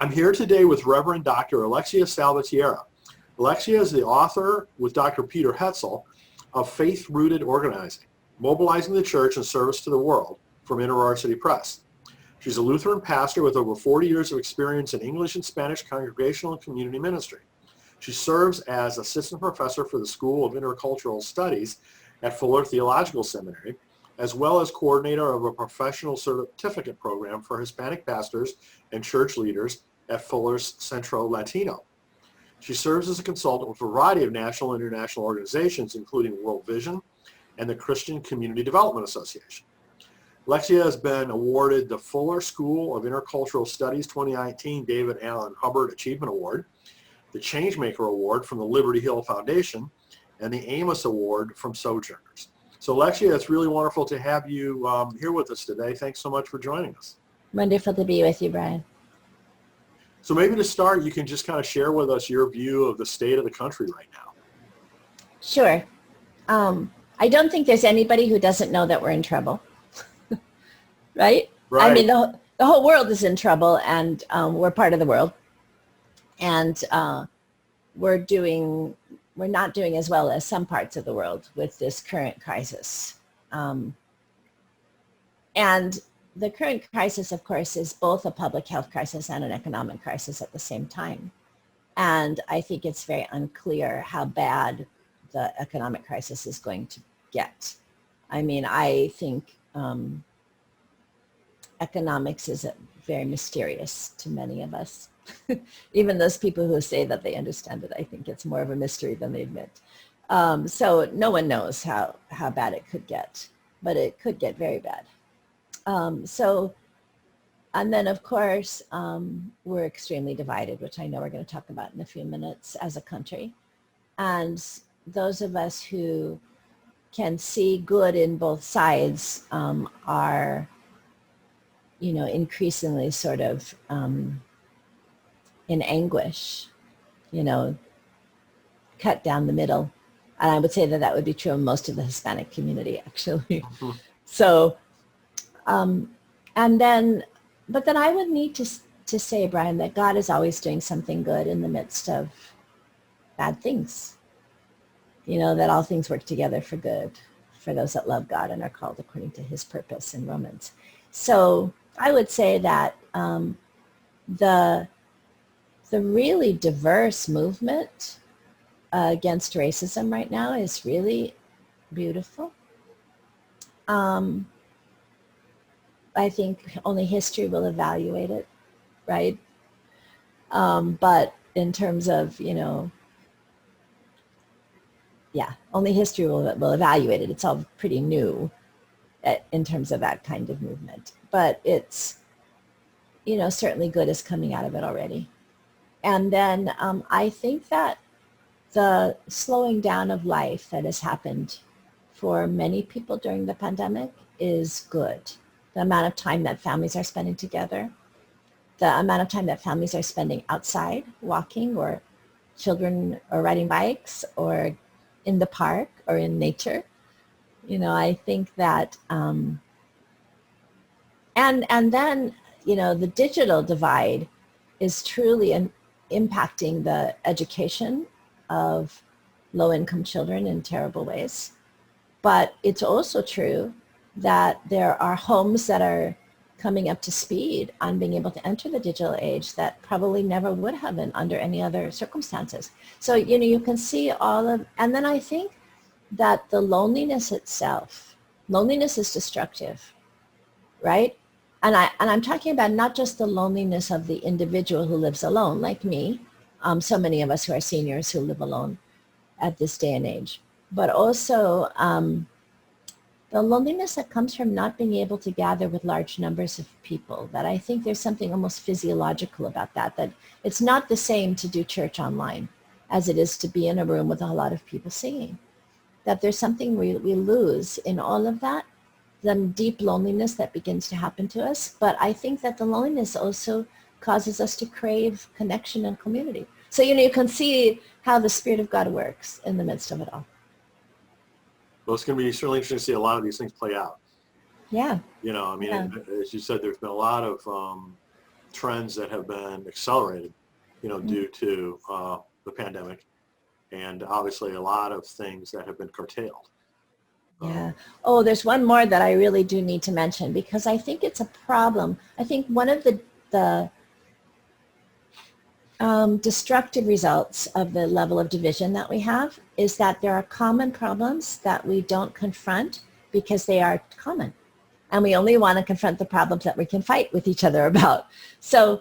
I'm here today with Reverend Dr. Alexia Salvatierra. Alexia is the author, with Dr. Peter Hetzel, of Faith-Rooted Organizing, Mobilizing the Church in Service to the World, from InterVarsity Press. She's a Lutheran pastor with over 40 years of experience in English and Spanish congregational and community ministry. She serves as assistant professor for the School of Intercultural Studies at Fuller Theological Seminary, as well as coordinator of a professional certificate program for Hispanic pastors and church leaders at Fuller's Centro Latino. She serves as a consultant with a variety of national and international organizations, including World Vision and the Christian Community Development Association. Alexia has been awarded the Fuller School of Intercultural Studies 2019 David Allen Hubbard Achievement Award, the Changemaker Award from the Liberty Hill Foundation, and the Amos Award from Sojourners. So Alexia, it's really wonderful to have you here with us today. Thanks so much for joining us. Wonderful to be with you, Brian. So maybe to start, you can just kind of share with us your view of the state of the country right now. Sure. I don't think there's anybody who doesn't know that we're in trouble, right? I mean, the whole world is in trouble, and we're part of the world. And we're not doing as well as some parts of the world with this current crisis. And the current crisis, of course, is both a public health crisis and an economic crisis at the same time. And I think it's very unclear how bad the economic crisis is going to get. I mean, I think economics is very mysterious to many of us. Even those people who say that they understand it, I think it's more of a mystery than they admit. So no one knows how bad it could get, but it could get very bad. And then of course, we're extremely divided, which I know we're going to talk about in a few minutes, as a country. And those of us who can see good in both sides are, increasingly sort of in anguish, cut down the middle. And I would say that would be true of most of the Hispanic community, actually. Mm-hmm. So, but then I would need to say, Brian, that God is always doing something good in the midst of bad things. That all things work together for good for those that love God and are called according to his purpose in Romans. So I would say that the really diverse movement against racism right now is really beautiful. I think only history will evaluate it, right? But in terms of, only history will evaluate it. It's all pretty new in terms of that kind of movement. But it's, certainly good is coming out of it already. And then I think that the slowing down of life that has happened for many people during the pandemic is good. The amount of time that families are spending together, the amount of time that families are spending outside walking, or children are riding bikes, or in the park or in nature. I think that, and then, the digital divide is truly impacting the education of low-income children in terrible ways. But it's also true that there are homes that are coming up to speed on being able to enter the digital age that probably never would have been under any other circumstances. So, you can see and then I think that the loneliness itself, loneliness is destructive, right? And I'm talking about not just the loneliness of the individual who lives alone, like me, so many of us who are seniors who live alone at this day and age, but also the loneliness that comes from not being able to gather with large numbers of people, that I think there's something almost physiological about that it's not the same to do church online as it is to be in a room with a lot of people singing, that there's something we lose in all of that, the deep loneliness that begins to happen to us. But I think that the loneliness also causes us to crave connection and community. So, you can see how the Spirit of God works in the midst of it all. Well, it's going to be certainly interesting to see a lot of these things play out. Yeah. As you said, there's been a lot of trends that have been accelerated, due to the pandemic, and obviously a lot of things that have been curtailed. Yeah. Oh, there's one more that I really do need to mention because I think it's a problem. I think one of the destructive results of the level of division that we have is that there are common problems that we don't confront because they are common. And we only want to confront the problems that we can fight with each other about. So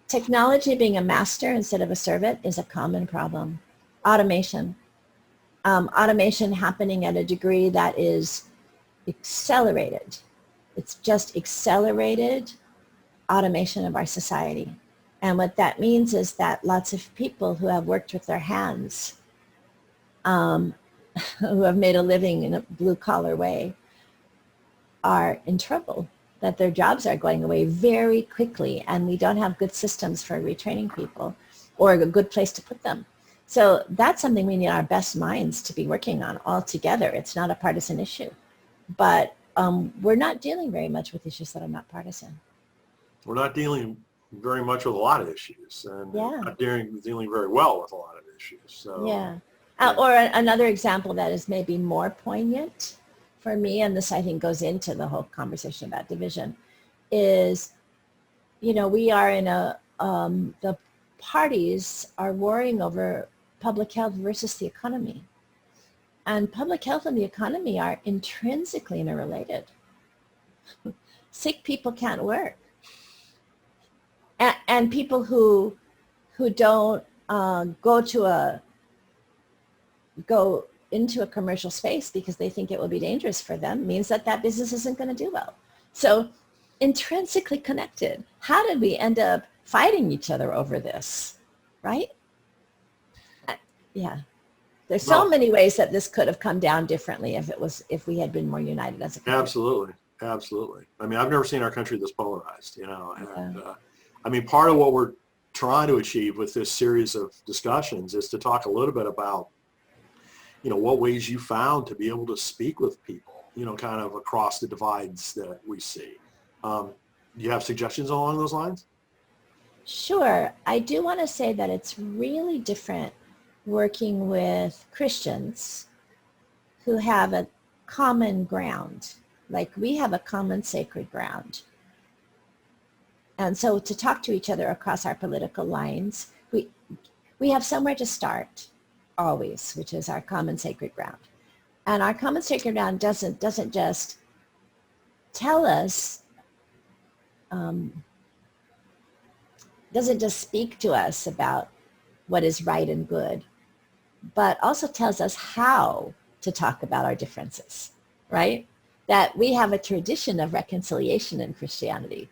technology being a master instead of a servant is a common problem. Automation. Automation happening at a degree that is accelerated. It's just accelerated automation of our society. And what that means is that lots of people who have worked with their hands, who have made a living in a blue-collar way, are in trouble, that their jobs are going away very quickly, and we don't have good systems for retraining people or a good place to put them. So that's something we need our best minds to be working on all together. It's not a partisan issue, but we're not dealing very much with issues that are not partisan. We're not dealing very much with a lot of issues, and not dealing very well with a lot of issues. So, or another example that is maybe more poignant for me, and this I think goes into the whole conversation about division, is, we are in the parties are warring over public health versus the economy. And public health and the economy are intrinsically interrelated. Sick people can't work. And people who don't go into a commercial space because they think it will be dangerous for them means that business isn't going to do well. So intrinsically connected. How did we end up fighting each other over this, right? There's so many ways that this could have come down differently if we had been more united as a country. Absolutely. I mean, I've never seen our country this polarized, and I mean, part of what we're trying to achieve with this series of discussions is to talk a little bit about, what ways you found to be able to speak with people, kind of across the divides that we see. Do you have suggestions along those lines? Sure. I do want to say that it's really different working with Christians who have a common ground. Like we have a common sacred ground. And so to talk to each other across our political lines, we have somewhere to start always, which is our common sacred ground. And our common sacred ground doesn't just tell us, doesn't just speak to us about what is right and good, but also tells us how to talk about our differences, right? That we have a tradition of reconciliation in Christianity.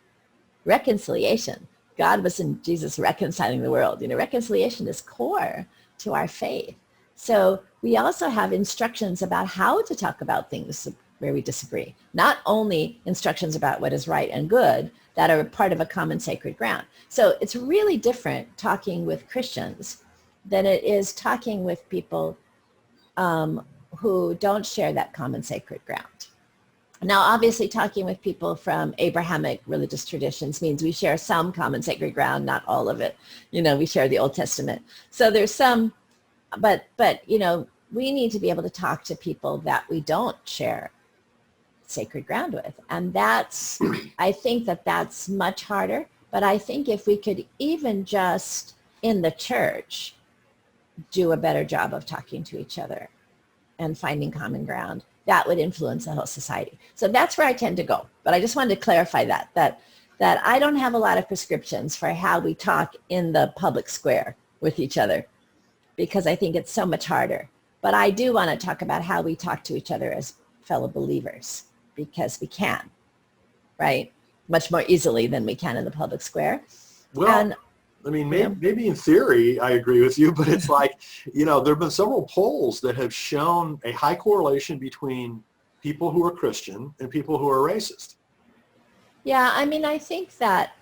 Reconciliation. God was in Jesus reconciling the world. Reconciliation is core to our faith. So we also have instructions about how to talk about things where we disagree. Not only instructions about what is right and good that are part of a common sacred ground. So it's really different talking with Christians than it is talking with people who don't share that common sacred ground. Now, obviously, talking with people from Abrahamic religious traditions means we share some common sacred ground, not all of it. We share the Old Testament. So there's some, but we need to be able to talk to people that we don't share sacred ground with. And I think that's much harder. But I think if we could even just in the church do a better job of talking to each other and finding common ground, that would influence the whole society. So that's where I tend to go. But I just wanted to clarify that I don't have a lot of prescriptions for how we talk in the public square with each other, because I think it's so much harder. But I do want to talk about how we talk to each other as fellow believers, because we can, right? Much more easily than we can in the public square. Well, I mean, maybe in theory, I agree with you, but it's like, there have been several polls that have shown a high correlation between people who are Christian and people who are racist. Yeah, I mean, I think that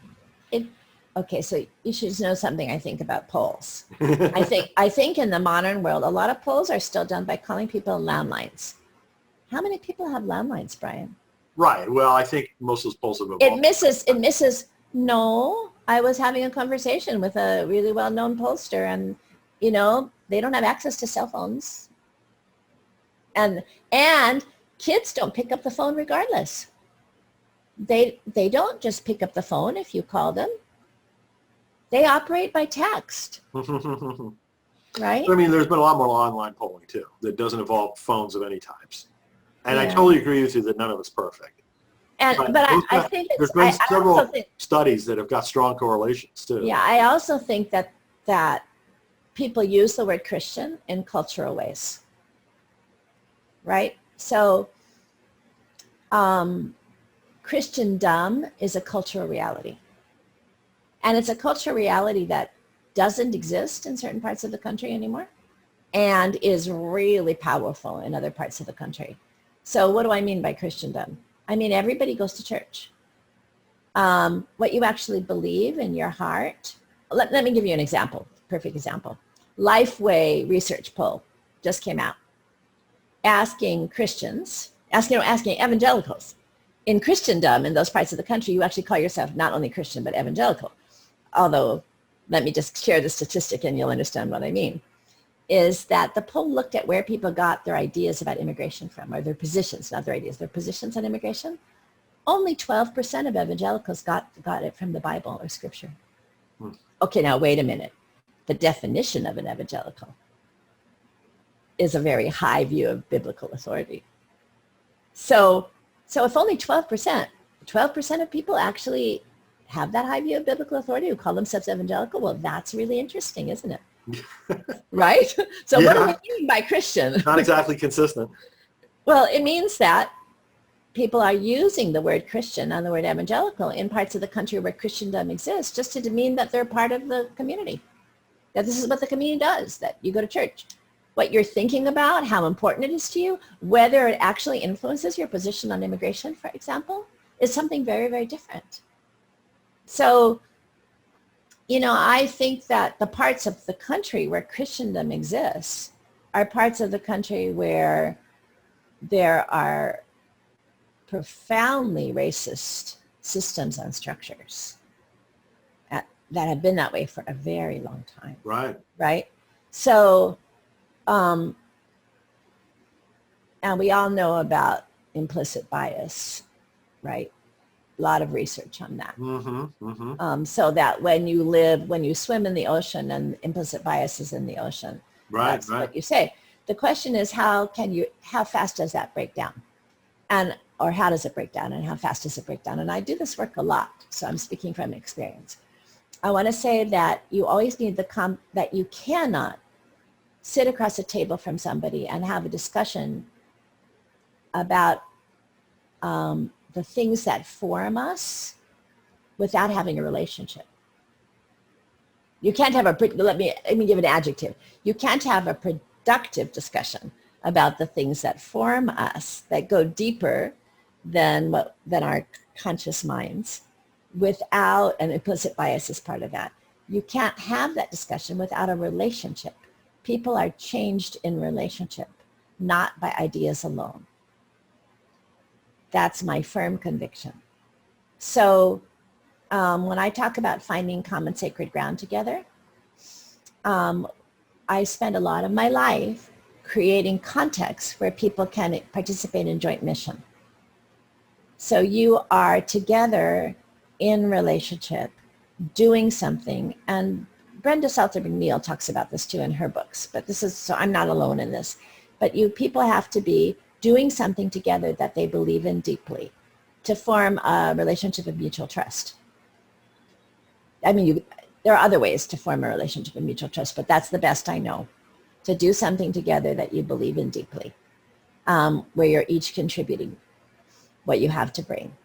okay, so you should know something I think about polls. I think in the modern world, a lot of polls are still done by calling people landlines. How many people have landlines, Brian? Right. Well, I think most of those polls have It misses. No, I was having a conversation with a really well-known pollster, and, they don't have access to cell phones. And kids don't pick up the phone regardless. They don't just pick up the phone if you call them. They operate by text, right? I mean, there's been a lot more online polling too that doesn't involve phones of any types. And I Yeah. totally agree with you that none of it's perfect. But I think there's it's, been I several also think, studies that have got strong correlations too. yeah, I also think that people use the word Christian in cultural ways, right? So Christendom is a cultural reality. And it's a cultural reality that doesn't exist in certain parts of the country anymore and is really powerful in other parts of the country. So what do I mean by Christendom? I mean, everybody goes to church. What you actually believe in your heart. Let me give you an example, perfect example. Lifeway research poll just came out asking evangelicals. In Christendom, in those parts of the country, you actually call yourself not only Christian, but evangelical. Although, let me just share the statistic and you'll understand what I mean, is that the poll looked at where people got their ideas about immigration from, or their positions, not their ideas, their positions on immigration. Only 12% of evangelicals got it from the Bible or scripture. Okay, now wait a minute. The definition of an evangelical is a very high view of biblical authority. So if only 12% of people actually have that high view of biblical authority who call themselves evangelical, well, that's really interesting, isn't it? Right? So what do we mean by Christian? Not exactly consistent. Well, it means that people are using the word Christian and the word evangelical in parts of the country where Christendom exists just to demean that they're part of the community. That this is what the community does, that you go to church. What you're thinking about, how important it is to you, whether it actually influences your position on immigration, for example, is something very, very different. So, I think that the parts of the country where Christendom exists are parts of the country where there are profoundly racist systems and structures that have been that way for a very long time. Right? So, and we all know about implicit bias, right? A lot of research on that. So that when you swim in the ocean and implicit bias is in the ocean, that's what you say. The question is, how fast does that break down? Or how does it break down and how fast does it break down? And I do this work a lot, so I'm speaking from experience. I want to say that you always need that you cannot sit across a table from somebody and have a discussion about the things that form us without having a relationship. You can't have let me give an adjective. You can't have a productive discussion about the things that form us, that go deeper than our conscious minds, without an implicit bias is part of that. You can't have that discussion without a relationship. People are changed in relationship, not by ideas alone. That's my firm conviction. So when I talk about finding common sacred ground together, I spend a lot of my life creating contexts where people can participate in joint mission. So you are together in relationship, doing something, and Brenda Salter McNeil talks about this too in her books, but so I'm not alone in this, but people have to be doing something together that they believe in deeply to form a relationship of mutual trust. I mean, there are other ways to form a relationship of mutual trust, but that's the best I know, to do something together that you believe in deeply, where you're each contributing what you have to bring.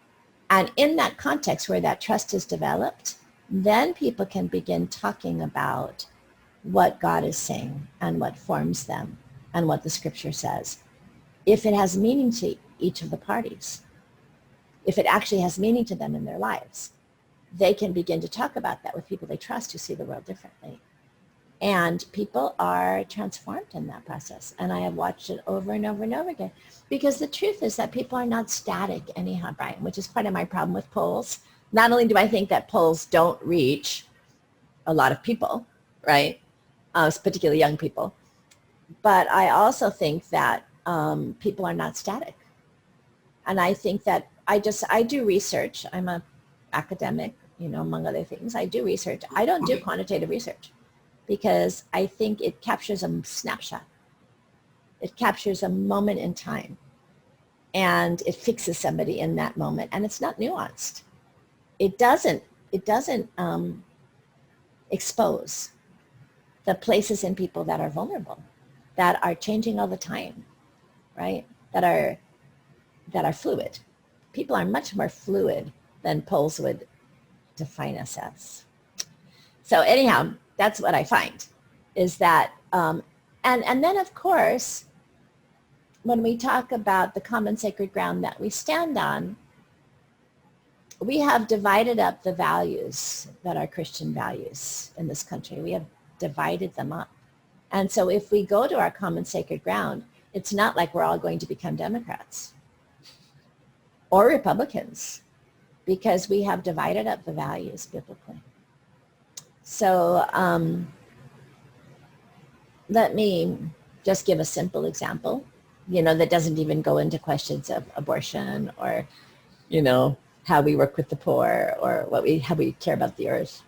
And in that context where that trust is developed, then people can begin talking about what God is saying and what forms them and what the scripture says. If it has meaning to each of the parties, if it actually has meaning to them in their lives, they can begin to talk about that with people they trust who see the world differently. And people are transformed in that process. And I have watched it over and over and over again. Because the truth is that people are not static anyhow, Brian, which is part of my problem with polls. not only do I think that polls don't reach a lot of people, right, particularly young people, but I also think that people are not static. And I think that I do research. I'm a academic, among other things. I do research. I don't do quantitative research because I think it captures a snapshot. It captures a moment in time, and it fixes somebody in that moment, and it's not nuanced. It doesn't expose the places in people that are vulnerable, that are changing all the time, right? That are fluid. People are much more fluid than polls would define us as. So anyhow, that's what I find is that, and then of course, when we talk about the common sacred ground that we stand on, we have divided up the values that are Christian values in this country. We have divided them up. And so if we go to our common sacred ground, it's not like we're all going to become Democrats or Republicans because we have divided up the values biblically. So let me just give a simple example, that doesn't even go into questions of abortion or, how we work with the poor or how we care about the earth.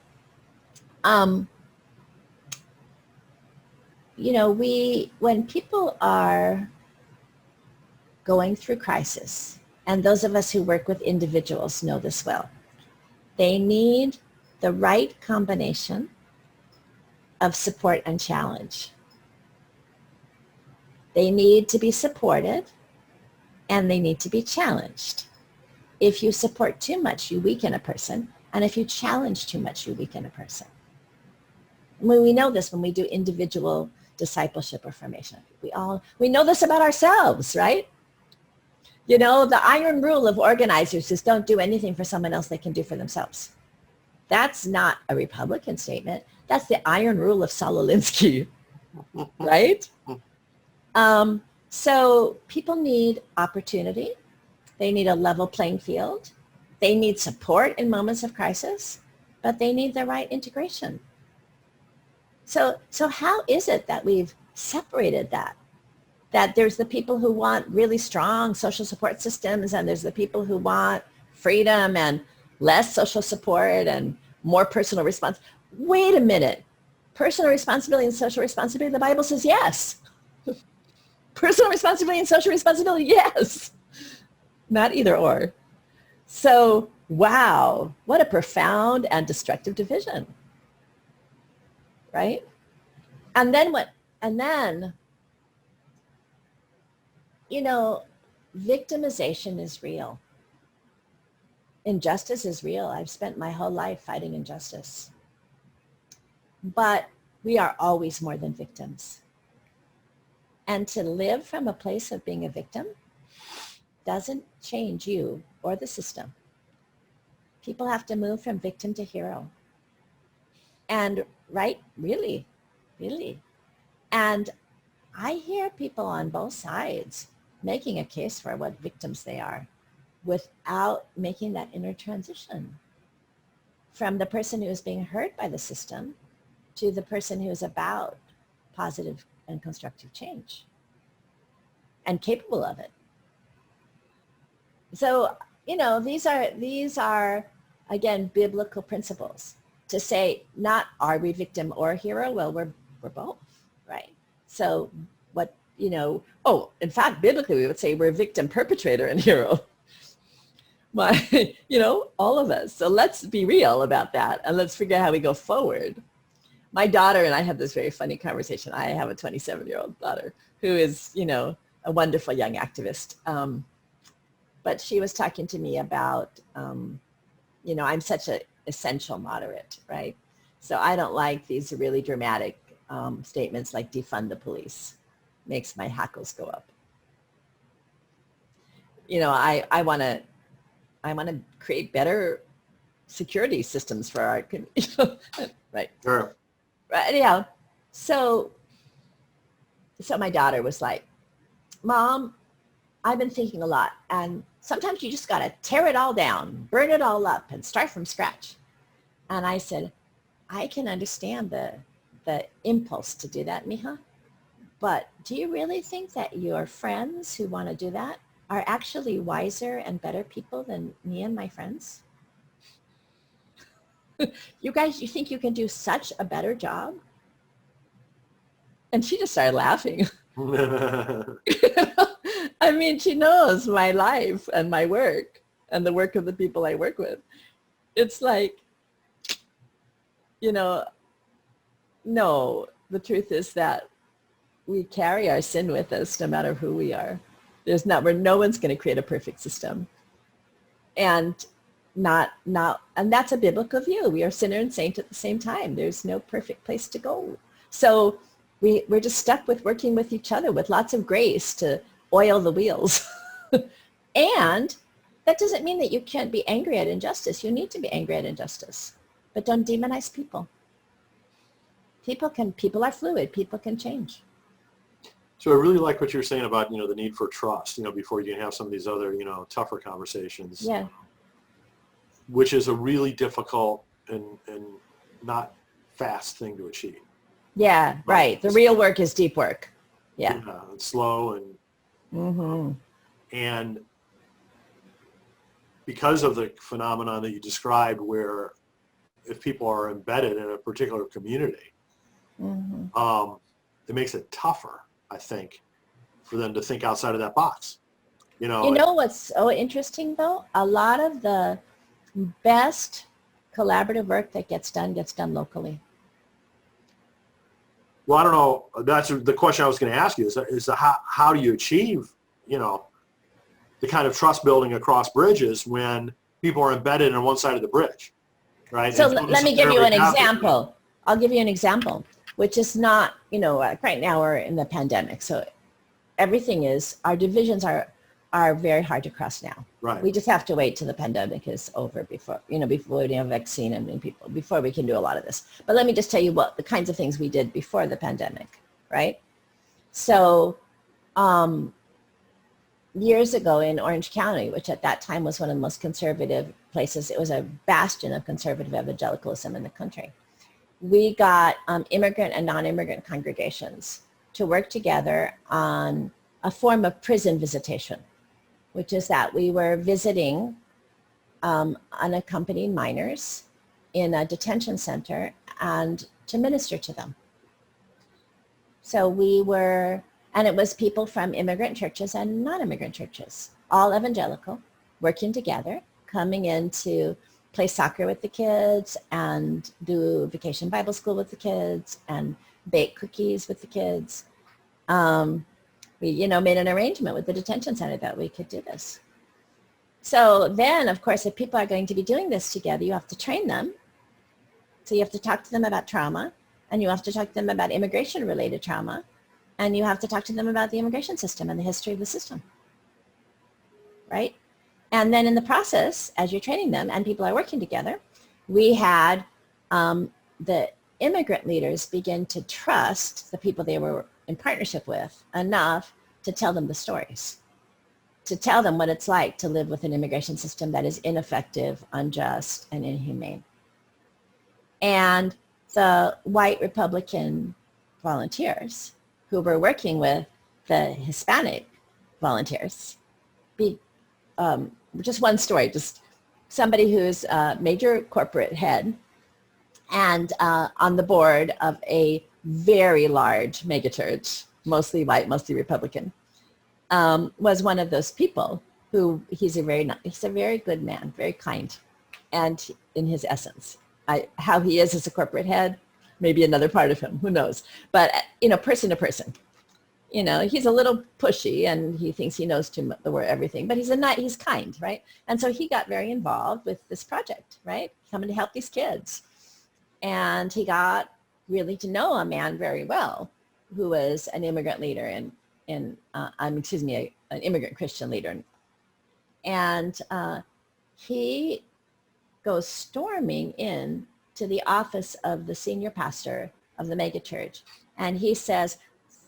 When people are going through crisis, and those of us who work with individuals know this well, they need the right combination of support and challenge. They need to be supported and they need to be challenged. If you support too much, you weaken a person. And if you challenge too much, you weaken a person. We know this when we do individual discipleship or formation. We know this about ourselves, right? The iron rule of organizers is don't do anything for someone else they can do for themselves. That's not a Republican statement. That's the iron rule of Saul Alinsky, right? So people need opportunity. They need a level playing field. They need support in moments of crisis, but they need the right integration. So how is it that we've separated that? That there's the people who want really strong social support systems, and there's the people who want freedom and less social support and more personal response. Wait a minute. Personal responsibility and social responsibility, the Bible says yes. Personal responsibility and social responsibility, yes. Not either or. So, wow, what a profound and destructive division. Right? And then victimization is real. Injustice is real. I've spent my whole life fighting injustice. But we are always more than victims. And to live from a place of being a victim doesn't change you or the system. People have to move from victim to hero. And really. And I hear people on both sides making a case for what victims they are without making that inner transition from the person who is being hurt by the system to the person who is about positive and constructive change and capable of it. So, these are, again, biblical principles to say, not are we victim or hero? Well, we're both, right? So in fact, biblically, we would say we're victim, perpetrator, and hero. All of us. So let's be real about that, and let's figure out how we go forward. My daughter and I have this very funny conversation. I have a 27-year-old daughter who is, a wonderful young activist. But she was talking to me about, I'm such an essential moderate, right? So I don't like these really dramatic statements like defund the police. Makes my hackles go up. I want to create better security systems for our, right? Sure. Right. Anyhow, so my daughter was like, Mom, I've been thinking a lot, and Sometimes you just got to tear it all down, burn it all up, and start from scratch. And I said, I can understand the impulse to do that, Mija. But do you really think that your friends who want to do that are actually wiser and better people than me and my friends? You guys, you think you can do such a better job? And she just started laughing. I mean, she knows my life and my work and the work of the people I work with. It's like, no, the truth is that we carry our sin with us no matter who we are. No one's going to create a perfect system. And and that's a biblical view. We are sinner and saint at the same time. There's no perfect place to go. So we're just stuck with working with each other with lots of grace to oil the wheels. And that doesn't mean that you can't be angry at injustice. You need to be angry at injustice, but don't demonize people. People are fluid. People can change. So I really like what you're saying about, the need for trust, before you can have some of these other, tougher conversations. Yeah. Which is a really difficult and not fast thing to achieve. Yeah, right. The real work is deep work. Yeah. It's slow and because of the phenomenon that you described, where if people are embedded in a particular community, it makes it tougher, I think, for them to think outside of that box. You know what's so interesting though? A lot of the best collaborative work that gets done locally. Well, I don't know. That's the question I was going to ask you is how do you achieve, the kind of trust building across bridges when people are embedded on one side of the bridge, right? So let me give you an example. I'll give you an example, which is not, right now we're in the pandemic. So our divisions are very hard to cross now. Right. We just have to wait till the pandemic is over before we have a vaccine and before we can do a lot of this. But let me just tell you what the kinds of things we did before the pandemic, right? So years ago in Orange County, which at that time was one of the most conservative places, it was a bastion of conservative evangelicalism in the country. We got immigrant and non-immigrant congregations to work together on a form of prison visitation, which is that we were visiting unaccompanied minors in a detention center and to minister to them. So and it was people from immigrant churches and non-immigrant churches, all evangelical, working together, coming in to play soccer with the kids and do vacation Bible school with the kids and bake cookies with the kids. We, made an arrangement with the detention center that we could do this. So then, of course, if people are going to be doing this together, you have to train them. So you have to talk to them about trauma, and you have to talk to them about immigration-related trauma, and you have to talk to them about the immigration system and the history of the system, right? And then in the process, as you're training them and people are working together, we had the immigrant leaders begin to trust the people they were in partnership with enough to tell them the stories, to tell them what it's like to live with an immigration system that is ineffective, unjust, and inhumane. And the white Republican volunteers who were working with the Hispanic volunteers, just one story, just somebody who's a major corporate head and on the board of a very large megachurch, mostly white, mostly Republican, was one of those people who he's a very good man, very kind, and in his essence, how he is as a corporate head, maybe another part of him, who knows? But person to person, he's a little pushy and he thinks he knows everything, but he's kind, right? And so he got very involved with this project, right? Coming to help these kids, and he got really to know a man very well who was an immigrant leader an immigrant Christian leader. And he goes storming in to the office of the senior pastor of the megachurch. And he says,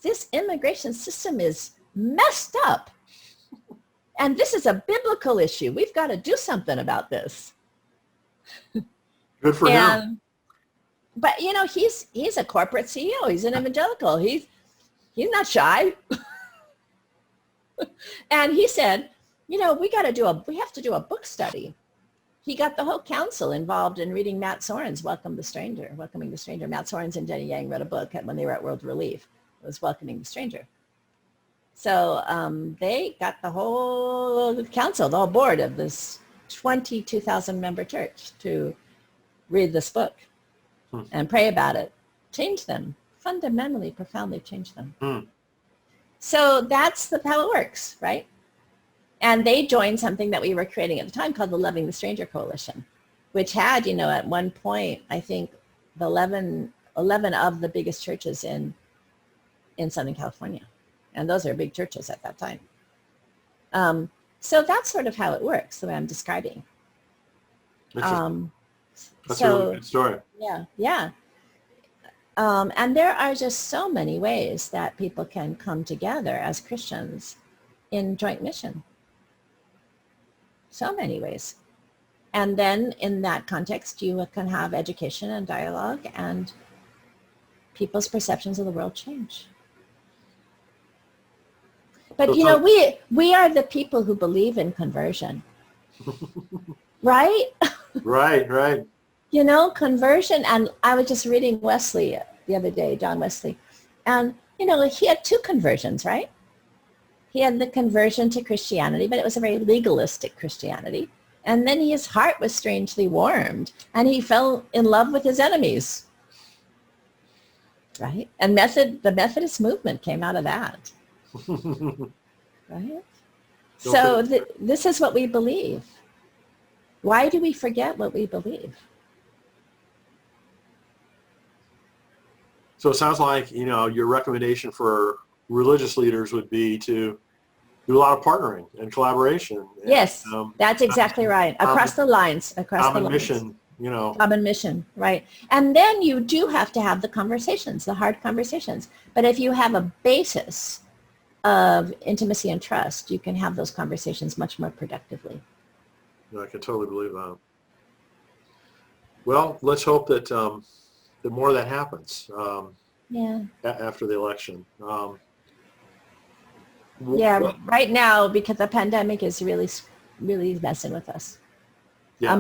this immigration system is messed up. And this is a biblical issue. We've got to do something about this. Good for him. But he's a corporate CEO. He's an evangelical. He's not shy. And he said, we have to do a book study. He got the whole council involved in reading Matt Soren's Welcoming the Stranger. Matt Soren's and Jenny Yang wrote a book when they were at World Relief. It was Welcoming the Stranger. So they got the whole council, the whole board of this 22,000 member church to read this book and pray about it. Change them. Fundamentally, profoundly change them. So that's how it works, right? And they joined something that we were creating at the time called the Loving the Stranger Coalition, which had, at one point, I think, 11 of the biggest churches in Southern California. And those are big churches at that time. So that's sort of how it works, the way I'm describing. That's a really good story. Yeah. And there are just so many ways that people can come together as Christians in joint mission. So many ways. And then in that context, you can have education and dialogue, and people's perceptions of the world change. But, we are the people who believe in conversion. Right? Right. Conversion. And I was just reading Wesley the other day, John Wesley. And, he had two conversions, right? He had the conversion to Christianity, but it was a very legalistic Christianity. And then his heart was strangely warmed, and he fell in love with his enemies. Right? And the Methodist movement came out of that. Right? So this is what we believe. Why do we forget what we believe? So it sounds like, your recommendation for religious leaders would be to do a lot of partnering and collaboration. Yes, that's exactly right. Across the lines. Common mission, Common mission, right. And then you do have to have the conversations, the hard conversations. But if you have a basis of intimacy and trust, you can have those conversations much more productively. I can totally believe that. Well, let's hope that the more of that happens after the election. Right now, because the pandemic is really, really messing with us. Yeah.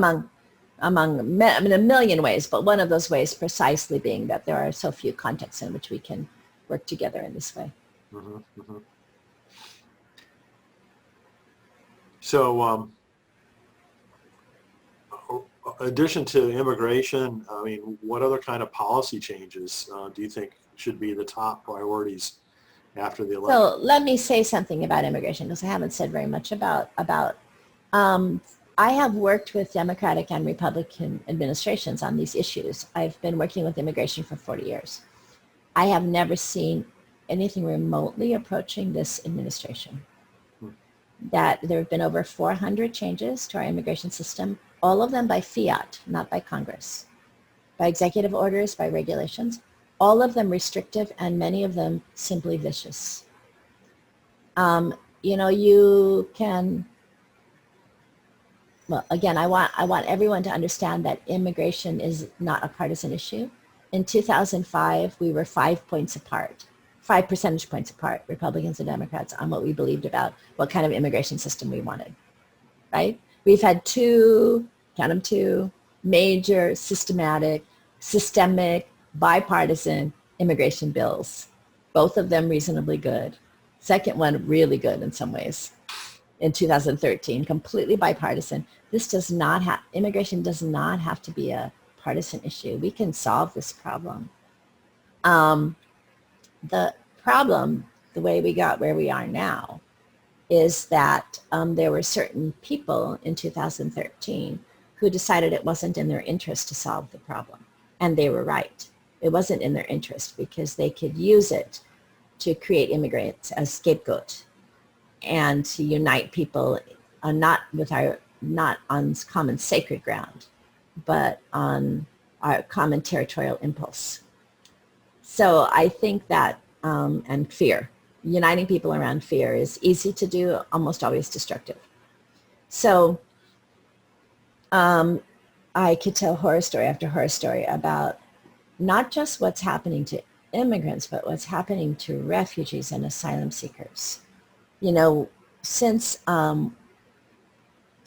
Among a million ways, but one of those ways precisely being that there are so few contexts in which we can work together in this way. So, addition to immigration, what other kind of policy changes do you think should be the top priorities after the election? So let me say something about immigration, because I haven't said very much about. I have worked with Democratic and Republican administrations on these issues. I've been working with immigration for 40 years. I have never seen anything remotely approaching this administration. That there have been over 400 changes to our immigration system, all of them by fiat, not by Congress, by executive orders, by regulations, all of them restrictive, and many of them simply vicious. You can, well, again, I want everyone to understand that immigration is not a partisan issue. In 2005, we were 5 percentage points apart, Republicans and Democrats, on what we believed about what kind of immigration system we wanted, right? We've had two major systemic, bipartisan immigration bills, both of them reasonably good. Second one, really good in some ways, in 2013, completely bipartisan. Immigration does not have to be a partisan issue. We can solve this problem. The problem, the way we got where we are now, is that there were certain people in 2013 who decided it wasn't in their interest to solve the problem. And they were right. It wasn't in their interest because they could use it to create immigrants as scapegoat and to unite people not on common sacred ground, but on our common territorial impulse. So I think that, and fear. uniting people around fear is easy to do, almost always destructive. So I could tell horror story after horror story about not just what's happening to immigrants, but what's happening to refugees and asylum seekers. You know, since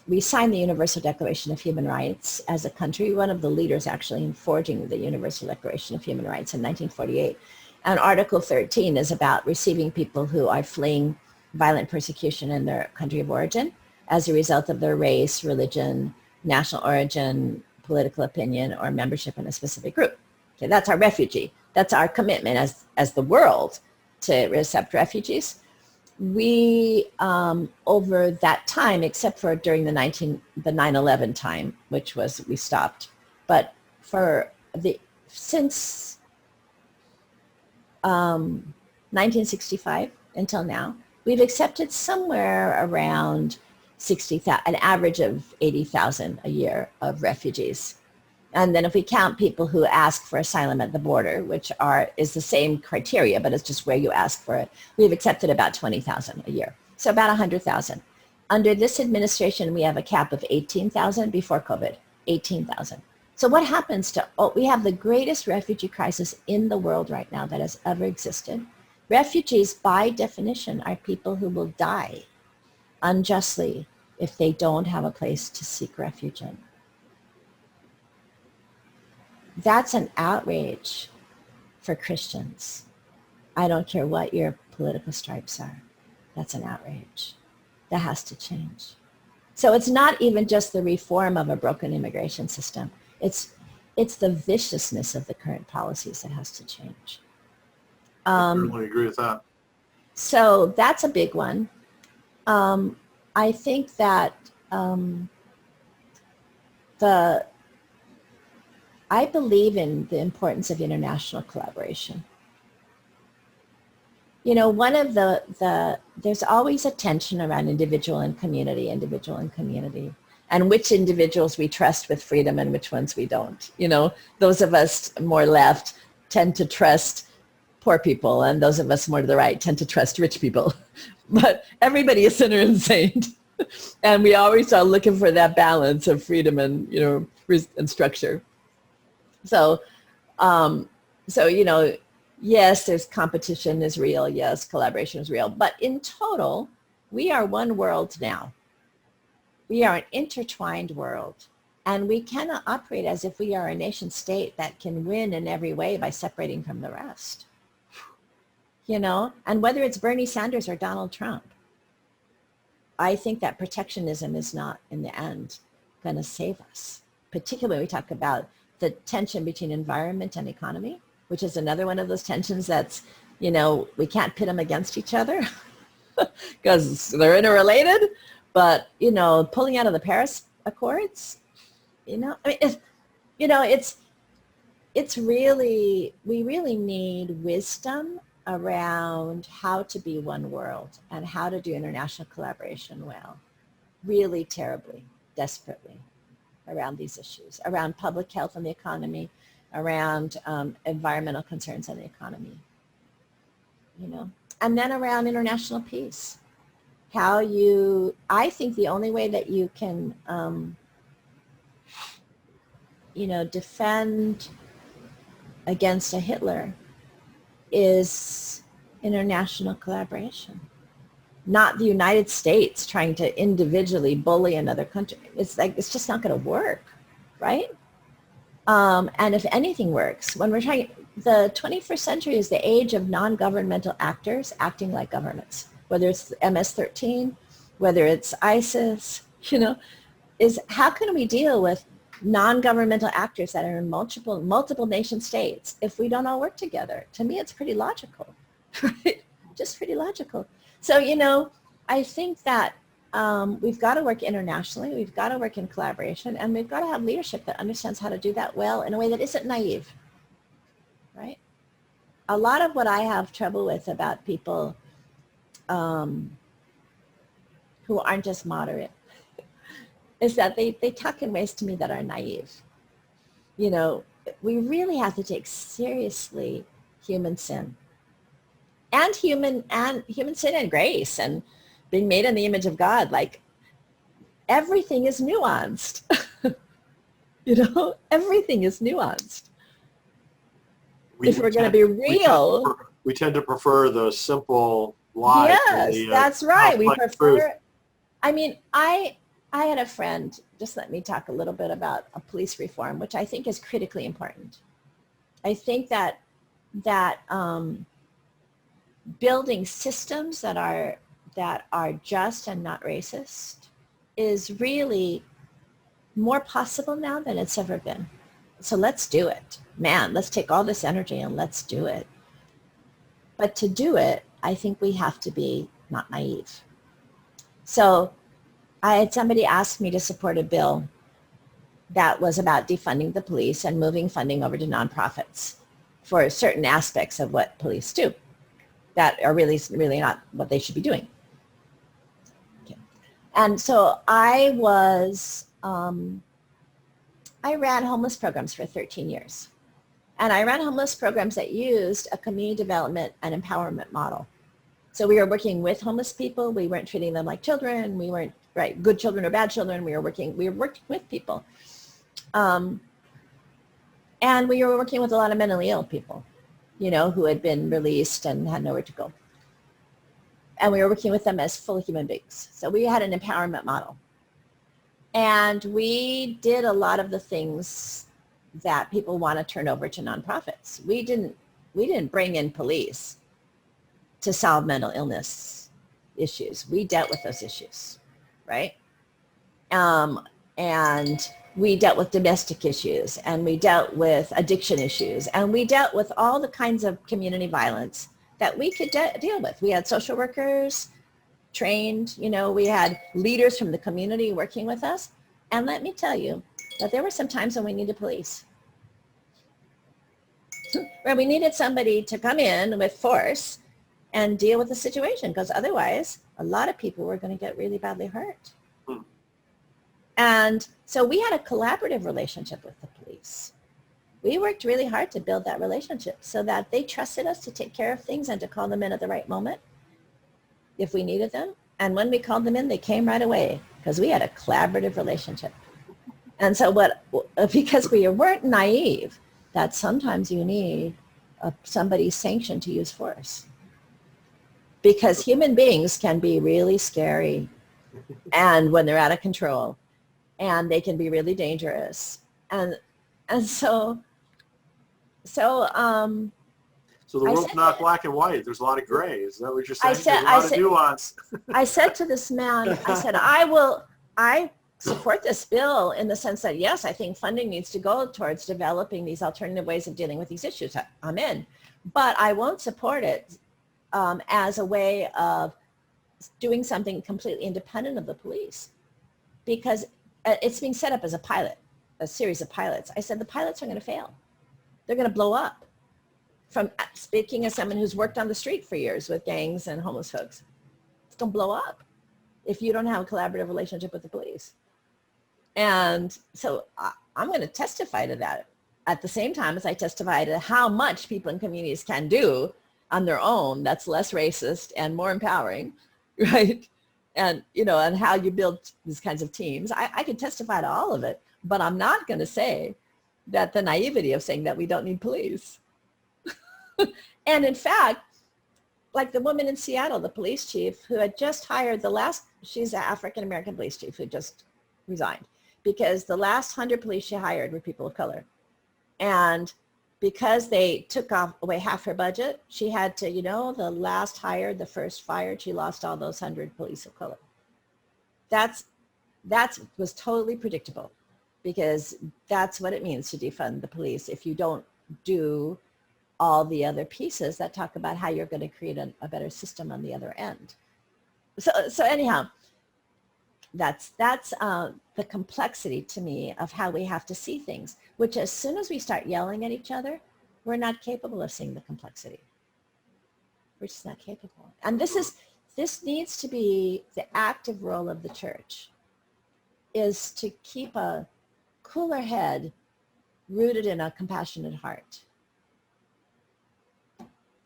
we signed the Universal Declaration of Human Rights as a country, one of the leaders actually in forging the Universal Declaration of Human Rights in 1948. And Article 13 is about receiving people who are fleeing violent persecution in their country of origin as a result of their race, religion, national origin, political opinion, or membership in a specific group. Okay, that's our refugee. That's our commitment as the world to accept refugees. We, over that time, except for during the 9/11 time, which was, we stopped, but since 1965 until now, we've accepted somewhere around 60,000, an average of 80,000 a year of refugees. And then if we count people who ask for asylum at the border, which is the same criteria, but it's just where you ask for it, we've accepted about 20,000 a year. So about 100,000. Under this administration, we have a cap of 18,000 before COVID, 18,000. So what happens we have the greatest refugee crisis in the world right now that has ever existed. Refugees, by definition, are people who will die unjustly if they don't have a place to seek refuge in. That's an outrage for Christians. I don't care what your political stripes are. That's an outrage. That has to change. So it's not even just the reform of a broken immigration system. It's the viciousness of the current policies that has to change. I certainly agree with that. So that's a big one. I think that I believe in the importance of international collaboration. You know, one of there's always a tension around individual and community, and which individuals we trust with freedom and which ones we don't. You know, those of us more left tend to trust poor people, and those of us more to the right tend to trust rich people. But everybody is sinner and saint. And we always are looking for that balance of freedom and, you know, and structure. So, you know, yes, there's competition is real. Yes, collaboration is real. But in total, we are one world now. We are an intertwined world. And we cannot operate as if we are a nation state that can win in every way by separating from the rest. You know, and whether it's Bernie Sanders or Donald Trump, I think that protectionism is not, in the end, going to save us, particularly when we talk about the tension between environment and economy, which is another one of those tensions that's, you know, we can't pit them against each other because they're interrelated. But, you know, pulling out of the Paris Accords, you know, I mean, it's really, we really need wisdom around how to be one world and how to do international collaboration well, really terribly, desperately, around these issues, around public health and the economy, around environmental concerns and the economy, you know, and then around international peace. I think the only way that you can, you know, defend against a Hitler is international collaboration, not the United States trying to individually bully another country. It's like, it's just not going to work, right? And if anything works, when we're trying, the 21st century is the age of non-governmental actors acting like governments, whether it's MS-13, whether it's ISIS, you know, is how can we deal with non-governmental actors that are in multiple nation states if we don't all work together? To me, it's pretty logical, right? Just pretty logical. So, you know, I think that we've got to work internationally, we've got to work in collaboration, and we've got to have leadership that understands how to do that well in a way that isn't naive, right? A lot of what I have trouble with about people who aren't just moderate is that they talk in ways to me that are naive. You know, we really have to take seriously human sin. and human sin and grace and being made in the image of God. Like everything is nuanced. Everything is nuanced. If we're going to be real. We tend to prefer the simple lies. Yes, that's right. We prefer, I mean, I had a friend, just let me talk a little bit about a police reform, which I think is critically important. I think that building systems that are just and not racist is really more possible now than it's ever been. So let's do it. Man, let's take all this energy and let's do it. But to do it, I think we have to be not naive. So I had somebody ask me to support a bill that was about defunding the police and moving funding over to nonprofits for certain aspects of what police do that are really not what they should be doing. Okay. And so I ran homeless programs for 13 years. And I ran homeless programs that used a community development and empowerment model. So we were working with homeless people. We weren't treating them like children. We weren't good children or bad children. We were working with people. And we were working with a lot of mentally ill people, who had been released and had nowhere to go. And we were working with them as full human beings. So we had an empowerment model. And we did a lot of the things that people want to turn over to nonprofits. We didn't bring in police to solve mental illness issues. We dealt with those issues, right? And we dealt with domestic issues, and we dealt with addiction issues, and we dealt with all the kinds of community violence that we could deal with. We had social workers trained, we had leaders from the community working with us. And let me tell you that there were some times when we needed police. Where we needed somebody to come in with force and deal with the situation, because otherwise a lot of people were going to get really badly hurt. And so we had a collaborative relationship with the police. We worked really hard to build that relationship so that they trusted us to take care of things and to call them in at the right moment if we needed them. And when we called them in, they came right away because we had a collaborative relationship. And so because we weren't naive, that sometimes you need somebody's sanction to use force. Because human beings can be really scary and when they're out of control, and they can be really dangerous. And so the world's not black and white. There's a lot of gray. Is that what you're saying? There's a lot of nuance. I said to this man, I said, I support this bill in the sense that, yes, I think funding needs to go towards developing these alternative ways of dealing with these issues. I'm in. But I won't support it as a way of doing something completely independent of the police, because it's being set up as a series of pilots. I said, the pilots are going to fail. They're going to blow up. From speaking as someone who's worked on the street for years with gangs and homeless folks, it's going to blow up if you don't have a collaborative relationship with the police. And so I'm going to testify to that at the same time as I testify to how much people in communities can do on their own that's less racist and more empowering, right? And, and how you build these kinds of teams. I can testify to all of it, but I'm not going to say that the naivety of saying that we don't need police. And in fact, like the woman in Seattle, the police chief who had just hired she's an African-American police chief who just resigned because the last 100 police she hired were people of color. And because they took away half her budget, she had to, the last hired, the first fired, she lost all those 100 police of color. That was totally predictable, because that's what it means to defund the police if you don't do all the other pieces that talk about how you're going to create a better system on the other end. So anyhow, that's the complexity to me of how we have to see things, which as soon as we start yelling at each other, we're not capable of seeing the complexity. We're just not capable. And this needs to be the active role of the church, is to keep a cooler head rooted in a compassionate heart.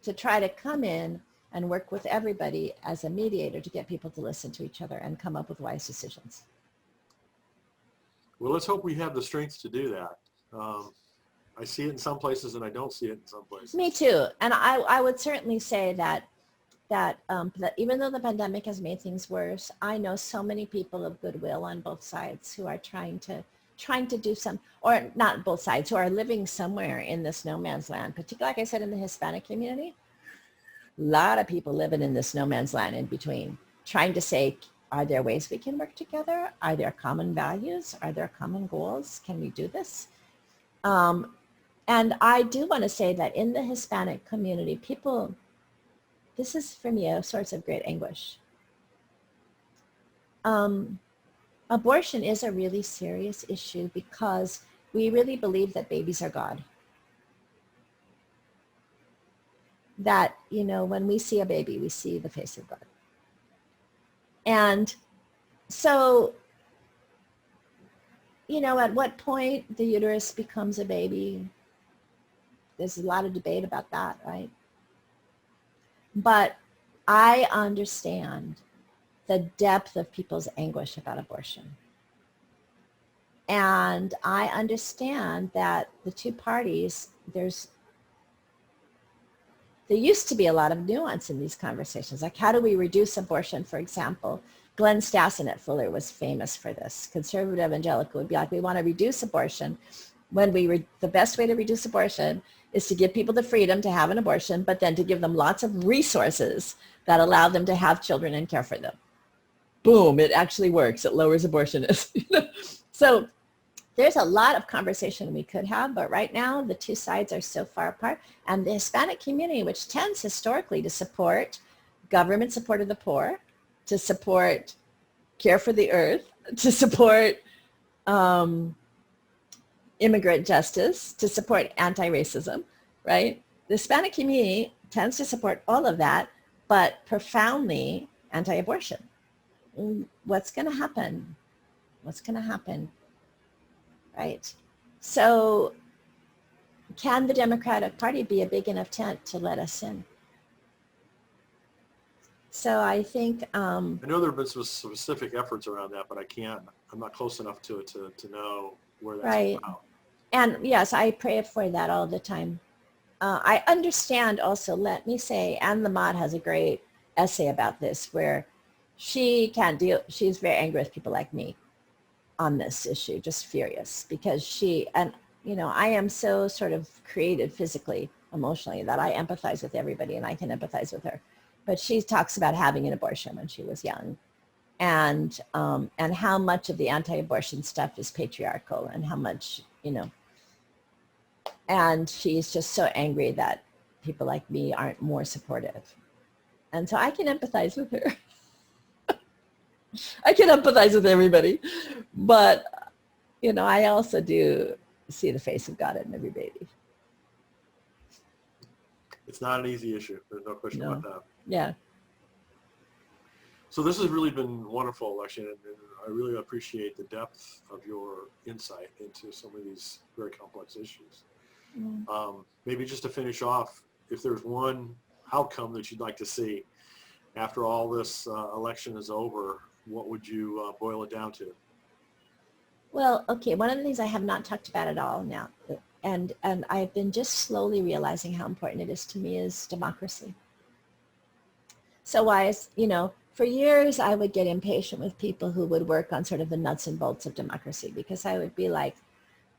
To try to come in and work with everybody as a mediator to get people to listen to each other and come up with wise decisions. Well, let's hope we have the strength to do that. I see it in some places and I don't see it in some places. Me too. And I would certainly say that even though the pandemic has made things worse, I know so many people of goodwill on both sides who are trying to do some, or not both sides, who are living somewhere in this no man's land, particularly, like I said, in the Hispanic community. A lot of people living in this no man's land in between, trying to say, are there ways we can work together? Are there common values? Are there common goals? Can we do this? And I do want to say that in the Hispanic community, people, this is for me a source of great anguish. Abortion is a really serious issue because we really believe that babies are God. That, you know, when we see a baby, we see the face of God. And so, you know, at what point the uterus becomes a baby, there's a lot of debate about that, right? But I understand the depth of people's anguish about abortion. And I understand that the two parties, there used to be a lot of nuance in these conversations. Like, how do we reduce abortion, for example? Glenn Stassen at Fuller was famous for this. Conservative evangelical would be like, we want to reduce abortion. When the best way to reduce abortion is to give people the freedom to have an abortion, but then to give them lots of resources that allow them to have children and care for them. Boom, it actually works. It lowers abortionists. So there's a lot of conversation we could have, but right now the two sides are so far apart. And the Hispanic community, which tends historically to support government support of the poor, to support care for the earth, to support immigrant justice, to support anti-racism, right? The Hispanic community tends to support all of that, but profoundly anti-abortion. What's going to happen? What's going to happen? Right? So can the Democratic Party be a big enough tent to let us in? So I think... I know there have been some specific efforts around that, but I'm not close enough to it to know where that's right. about. And yes, I pray for that all the time. I understand also, let me say, Anne Lamott has a great essay about this where she's very angry with people like me on this issue, just furious, because I am so sort of created physically, emotionally, that I empathize with everybody and I can empathize with her. But she talks about having an abortion when she was young, and how much of the anti-abortion stuff is patriarchal, and how much, and she's just so angry that people like me aren't more supportive. And so I can empathize with her. I can empathize with everybody. But, I also do see the face of God in every baby. It's not an easy issue. There's no question about that. Yeah. So this has really been wonderful, Alexia, and I really appreciate the depth of your insight into some of these very complex issues. Maybe just to finish off, if there's one outcome that you'd like to see after all this election is over, what would you boil it down to? Well, okay, one of the things I have not talked about at all now, and I've been just slowly realizing how important it is to me, is democracy. So for years I would get impatient with people who would work on sort of the nuts and bolts of democracy, because I would be like,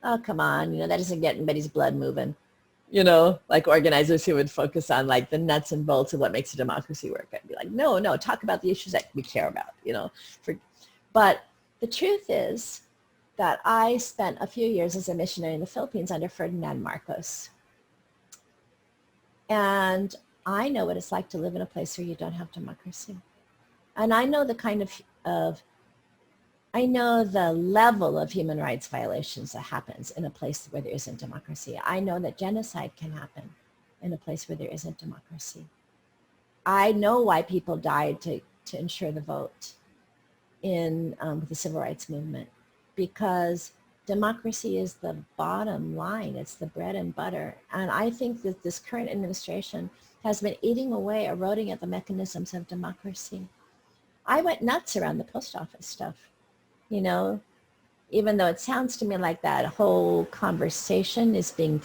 oh, come on, that doesn't get anybody's blood moving. Like organizers who would focus on like the nuts and bolts of what makes a democracy work. I'd be like, no, talk about the issues that we care about, But the truth is that I spent a few years as a missionary in the Philippines under Ferdinand Marcos. And I know what it's like to live in a place where you don't have democracy. And I know I know the level of human rights violations that happens in a place where there isn't democracy. I know that genocide can happen in a place where there isn't democracy. I know why people died to ensure the vote in the civil rights movement, because democracy is the bottom line. It's the bread and butter. And I think that this current administration has been eating away, eroding at the mechanisms of democracy. I went nuts around the post office stuff, you know, even though it sounds to me like that whole conversation is being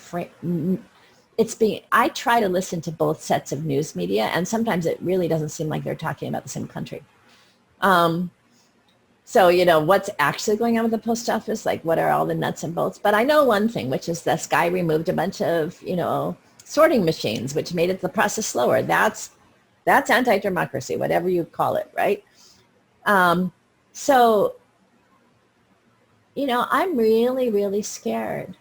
I try to listen to both sets of news media, and sometimes it really doesn't seem like they're talking about the same country. So, you know, what's actually going on with the post office? Like, what are all the nuts and bolts? But I know one thing, which is this guy removed a bunch of, you know, sorting machines, which made the process slower. That's anti-democracy, whatever you call it, right? So, you know, I'm really, really scared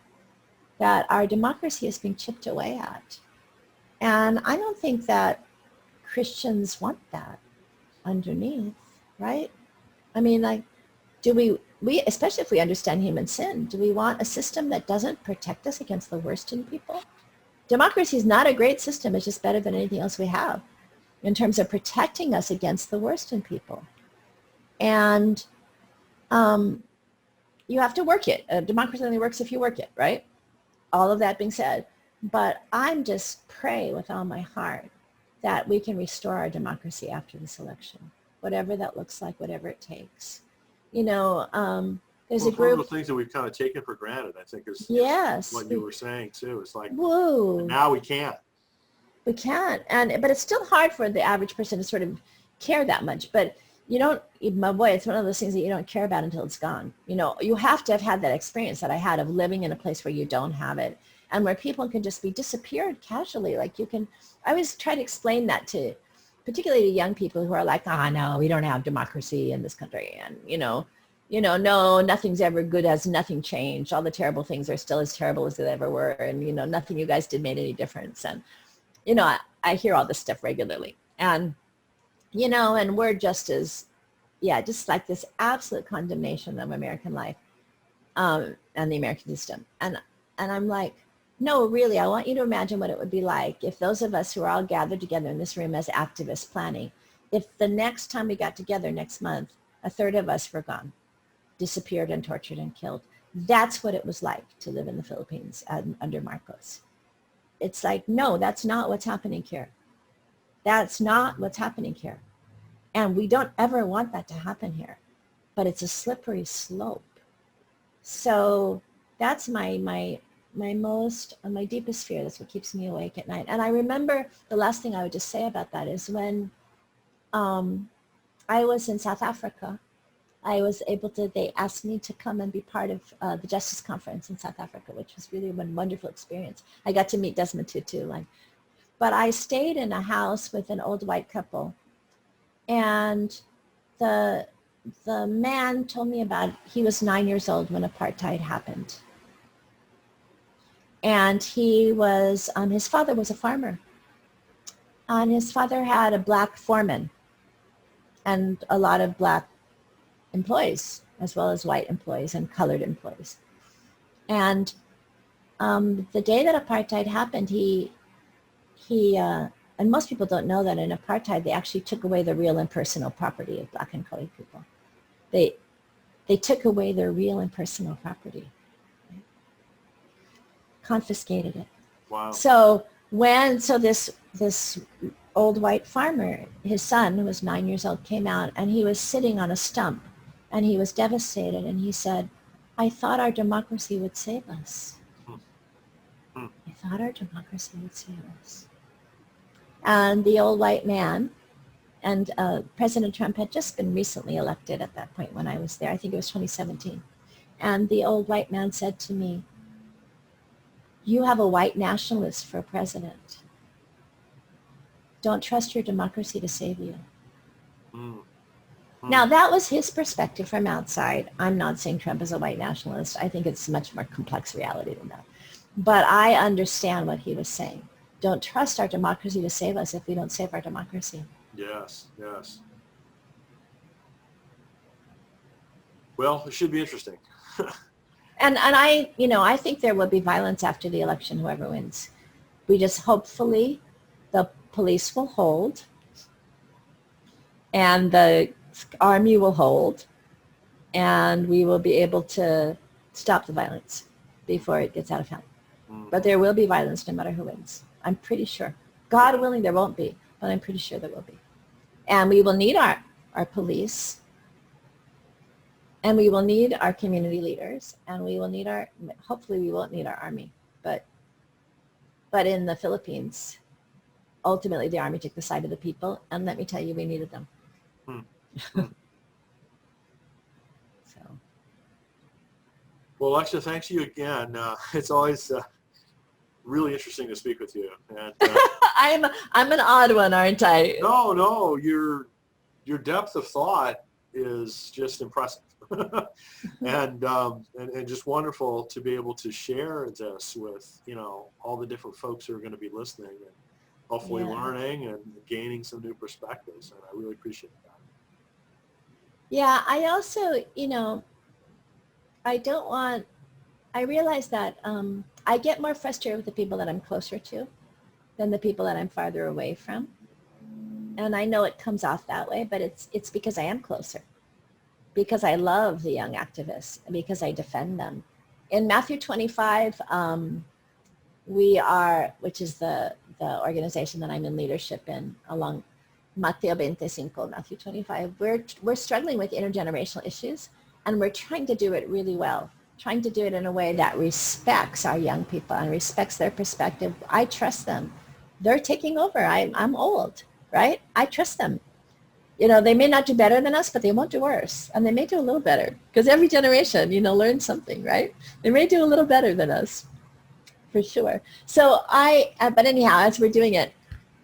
that our democracy is being chipped away at. And I don't think that Christians want that underneath, right? I mean, like, do we, especially if we understand human sin, do we want a system that doesn't protect us against the worst in people? Democracy is not a great system. It's just better than anything else we have in terms of protecting us against the worst in people. And you have to work it. Democracy only works if you work it, right? All of that being said, but I'm just pray with all my heart that we can restore our democracy after this election, whatever that looks like, whatever it takes. You know, there's a group. One of the things that we've kind of taken for granted, I think, is yes, what you were saying too. It's like, whoa, now we can't. We can't, but it's still hard for the average person to sort of care that much. But you don't, my boy, it's one of those things that you don't care about until it's gone. You know, you have to have had that experience that I had of living in a place where you don't have it and where people can just be disappeared casually. Like you can, I always try to explain that to, particularly to young people who are like, no, we don't have democracy in this country. And, no, nothing's ever good as nothing changed. All the terrible things are still as terrible as they ever were. And, nothing you guys did made any difference. And, I hear all this stuff regularly. And, and we're just as, just like this absolute condemnation of American life and the American system. And I'm like, no, really, I want you to imagine what it would be like if those of us who are all gathered together in this room as activists planning, if the next time we got together next month, a third of us were gone, disappeared and tortured and killed. That's what it was like to live in the Philippines under Marcos. It's like, no, that's not what's happening here. That's not what's happening here. And we don't ever want that to happen here. But it's a slippery slope. So that's my deepest fear. That's what keeps me awake at night. And I remember the last thing I would just say about that is when I was in South Africa, they asked me to come and be part of the Justice Conference in South Africa, which was really a wonderful experience. I got to meet Desmond Tutu. But I stayed in a house with an old white couple. And the man told me he was 9 years old when apartheid happened. And his father was a farmer. And his father had a black foreman and a lot of black employees, as well as white employees and colored employees. And the day that apartheid happened, and most people don't know that in apartheid, they actually took away the real and personal property of black and colored people. They took away their real and personal property, right? Confiscated it. Wow. So this old white farmer, his son, who was 9 years old, came out and he was sitting on a stump and he was devastated and he said, I thought our democracy would save us. I thought our democracy would save us. And the old white man, and President Trump had just been recently elected at that point when I was there. I think it was 2017. And the old white man said to me, you have a white nationalist for president. Don't trust your democracy to save you. Now, that was his perspective from outside. I'm not saying Trump is a white nationalist. I think it's a much more complex reality than that. But I understand what he was saying. Don't trust our democracy to save us if we don't save our democracy. Yes. Well, it should be interesting. And I think there will be violence after the election, whoever wins. We just hopefully the police will hold and the army will hold and we will be able to stop the violence before it gets out of hand. Mm. But there will be violence no matter who wins. I'm pretty sure. God willing, there won't be, but I'm pretty sure there will be. And we will need our police, and we will need our community leaders, and we will need hopefully we won't need our army. But in the Philippines, ultimately the army took the side of the people, and let me tell you, we needed them. Mm. So. Well, Alexia, thanks you again. It's always really interesting to speak with you. And, I'm an odd one, aren't I? No, your depth of thought is just impressive, and just wonderful to be able to share this with all the different folks who are going to be listening and hopefully learning and gaining some new perspectives. And I really appreciate that. Yeah, I also, I realize that I get more frustrated with the people that I'm closer to than the people that I'm farther away from. And I know it comes off that way, but it's because I am closer, because I love the young activists, and because I defend them. In Matthew 25, we are, which is the organization that I'm in leadership in, along Matthew 25, we're struggling with intergenerational issues, and we're trying to do it really well, trying to do it in a way that respects our young people and respects their perspective. I trust them. They're taking over. I'm old, right? I trust them. They may not do better than us, but they won't do worse. And they may do a little better, because every generation, learns something, right? They may do a little better than us, for sure. So but anyhow, as we're doing it,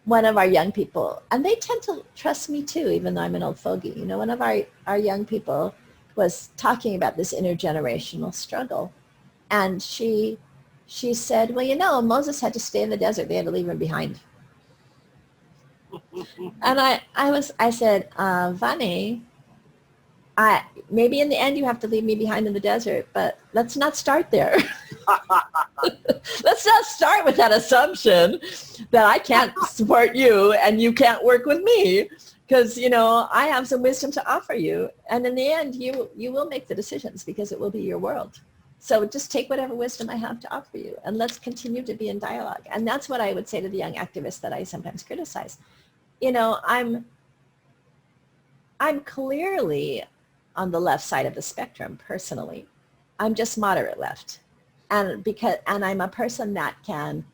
one of our young people, and they tend to trust me too, even though I'm an old fogey. One of our young people was talking about this intergenerational struggle. And she said, well, Moses had to stay in the desert. They had to leave him behind. And I said, Vani, maybe in the end you have to leave me behind in the desert, but let's not start there. Let's not start with that assumption that I can't support you and you can't work with me, because, I have some wisdom to offer you. And in the end, you will make the decisions, because it will be your world. So just take whatever wisdom I have to offer you, and let's continue to be in dialogue. And that's what I would say to the young activists that I sometimes criticize. I'm clearly on the left side of the spectrum personally. I'm just moderate left. And I'm a person that can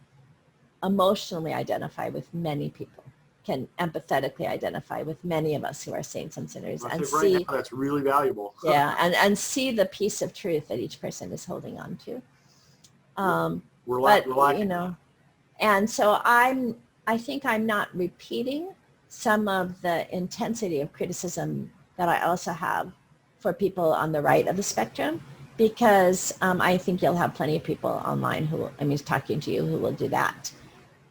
emotionally identify with many people, can empathetically identify with many of us who are saints and sinners, I and think right now that's really valuable. Yeah, and see the piece of truth that each person is holding on to. We're lacking. And so I think I'm not repeating some of the intensity of criticism that I also have for people on the right of the spectrum, because I think you'll have plenty of people online talking to you, who will do that.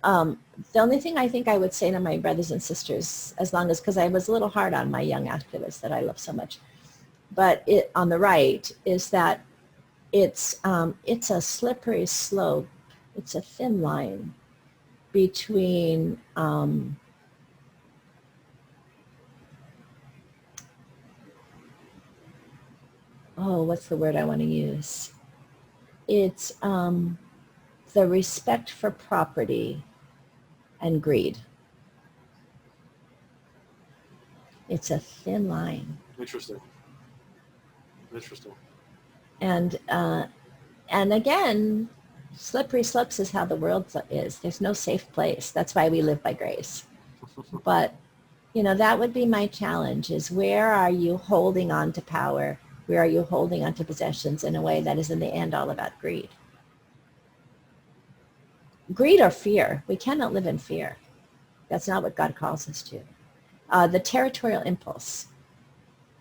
The only thing I think I would say to my brothers and sisters, because I was a little hard on my young activists that I love so much, but on the right, is that it's a slippery slope. It's a thin line between what's the word I want to use? It's the respect for property and greed. It's a thin line. Interesting. And again, slippery slopes is how the world is. There's no safe place. That's why we live by grace. But, that would be my challenge, is where are you holding on to power? Where are you holding on to possessions in a way that is in the end all about greed? Greed or fear. We cannot live in fear. That's not what God calls us to. The territorial impulse.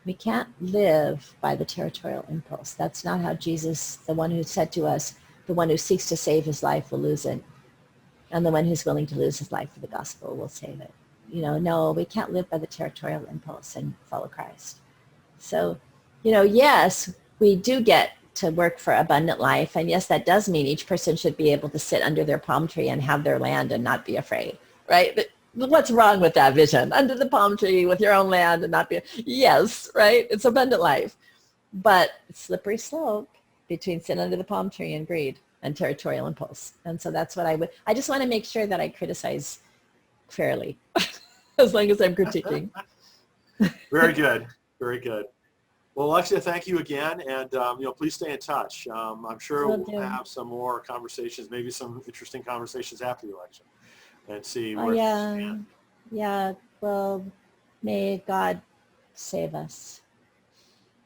We can't live by the territorial impulse. That's not how Jesus, the one who said to us, the one who seeks to save his life will lose it, and the one who's willing to lose his life for the gospel will save it. No, we can't live by the territorial impulse and follow Christ. So, yes, we do get to work for abundant life. And yes, that does mean each person should be able to sit under their palm tree and have their land and not be afraid, right? But what's wrong with that vision? Under the palm tree with your own land and not be, yes, right? It's abundant life. But slippery slope, between sit under the palm tree and greed and territorial impulse. And so that's what I just want to make sure that I criticize fairly as long as I'm critiquing. Very good. Very good. Well, Alexia, thank you again. And, please stay in touch. I'm sure we'll have some more conversations, maybe some interesting conversations after the election and see where things stand. Yeah. Well, may God save us.